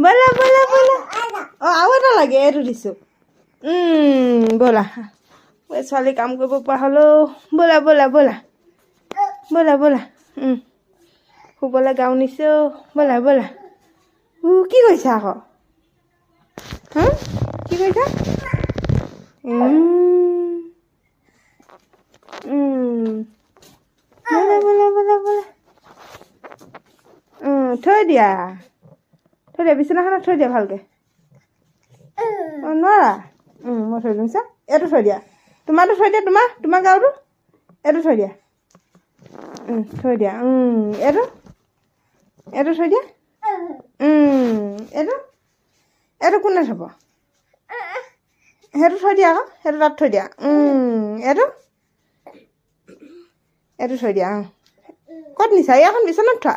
ব'লা ব'লা ব'লা অঁ আৰু এটা লাগে এইটো দিছোঁ ব'লা ছোৱালী কাম কৰিব পৰা হ'লেও ব'লা ব'লা ব'লা ব'লা ব'লা শুবলৈ গাওঁ নিছোঁ ব'লা ব'লা কি কৰিছা আকৌ কি কৰিছা ব'লা ব'লা ব'লা ব'লা থৈ দিয়া বিচনাখনত থৈ দিয়া ভালকৈ অঁ নোৱাৰা মই থৈ দিম চা এইটো থৈ দিয়া তোমাৰটো থৈ দিয়া তোমাৰ গাৰুটো এইটো থৈ দিয়া এইটো থৈ দিয়া এইটো কোনে থ'ব সেইটো থৈ দিয়া আকৌ সেইটো তাত থৈ দিয়া এইটো থৈ দিয়া ক'ত নিছা এইখন বিচনাত থোৱা